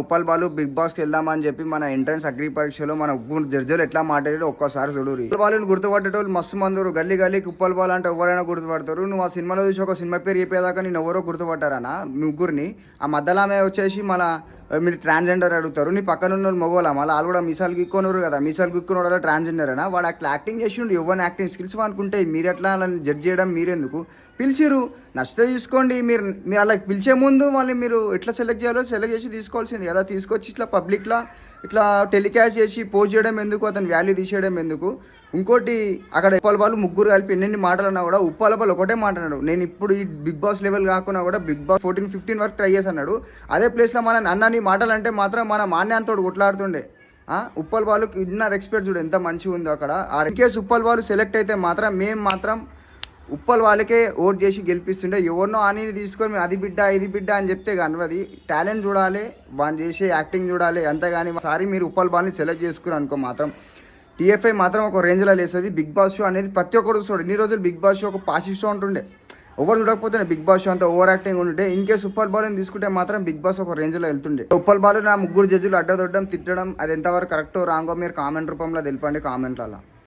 Uppal Balu big boss కి వెళ్దామని చెప్పి మన ఎంట్రన్స్ అగ్రి పరీక్షలో మన జడ్జిలు ఎట్లా మాట్లాడారు ఒక్కసారి చూడురి. ఉప్పల్ బాలుని గుర్తుపట్టేటోళ్ళు మస్తు మందురు. గల్లీ గల్లీకి ఉప్పల్ బాలు అంటే ఎవరైనా గుర్తుపడతారు. నువ్వు ఆ సినిమాలో చూసి ఒక సినిమా పేరు చెప్పేదాకా నేను ఎవరో గుర్తుపట్టారనా ముగ్గురిని. ఆ మధ్యలో ఆమె వచ్చేసి మన మీరు ట్రాన్స్జెండర్ అడుగుతారు. నీ పక్కన ఉన్న మొగోలా మళ్ళీ వాళ్ళు కూడా మీసాలు గిక్కున్నారు కదా. మీసాలు గిక్కున్న ట్రాన్స్జెండర్ అయినా వాడు అట్లా యాక్టింగ్ చేసిండు. ఎవరిని యాక్టింగ్ స్కిల్స్ అనుకుంటే మీరు ఎట్లా జడ్జ్ చేయడం మీరెందుకు పిలిచిరు. నచ్చితే తీసుకోండి. మీరు మీరు అలా పిలిచే ముందు మళ్ళీ మీరు ఎట్లా సెలెక్ట్ చేయాలో సెలెక్ట్ చేసి తీసుకోవాల్సింది కదా. తీసుకొచ్చి ఇట్లా పబ్లిక్లో ఇట్లా టెలికాస్ట్ చేసి పోస్ట్ చేయడం ఎందుకు, అతను వాల్యూ తీసేయడం ఎందుకు. ఇంకోటి అక్కడ ఉప్పల్ బాలు ముగ్గురు కలిపి ఎన్ని మాటలు అన్నా కూడా ఉప్పల్ బాలు ఒకటే మాట్లాడాడు. నేను ఇప్పుడు ఈ బిగ్ బాస్ లెవెల్ కాకుండా కూడా బిగ్ బాస్ 14-15 వరకు ట్రై చేసి అన్నాడు. అదే ప్లేస్లో మన అన్నని మాటలు అంటే మాత్రం మన మాన్యాంతోడు కొట్లాడుతుండే. ఉప్పల్ బాలుకి ఇన్నర్ ఎక్స్పర్ట్ చూడు ఎంత మంచిగా ఉందో అక్కడ. In case Uppal Balu select అయితే మాత్రం మేము మాత్రం ఉప్పల్ వాళ్ళకే ఓట్ చేసి గెలిపిస్తుండే. ఎవరినో అని తీసుకొని అది బిడ్డ ఇది బిడ్డ అని చెప్తే కనవది. టాలెంట్ చూడాలి, వాళ్ళు చేసే యాక్టింగ్ చూడాలి. అంతేగాని ఒకసారి మీరు ఉప్పల్ బాల్ని సెలెక్ట్ చేసుకుని అనుకో మాత్రం టీఎఫ్ఐ మాత్రం ఒక రేంజ్లో లేస్తుంది. బిగ్ బాస్ షో అనేది ప్రతి ఒక్కరు చూస్తాడు. ఇన్ని రోజులు బిగ్ బాస్ షో ఒక పాసిస్టో ఉంటుండే. ఎవరు చూడకపోతే బిగ్ బాస్ షో అంతా ఓవర్ యాక్టింగ్ ఉంటుండే. ఇన్ కేసు ఉప్పల్ బాల్ని తీసుకుంటే మాత్రం బిగ్ బాస్ ఒక రేంజ్లో వెళ్తుండే. ఉప్పల్ బాల్ నా ముగ్గురు జడ్జిలు అడ్డదొడ్డం తిట్టడం అది ఎంతవరకు కరెక్టో రాంగో మీరు కామెంట్ రూపంలో తెలిపండి కామెంట్లలో.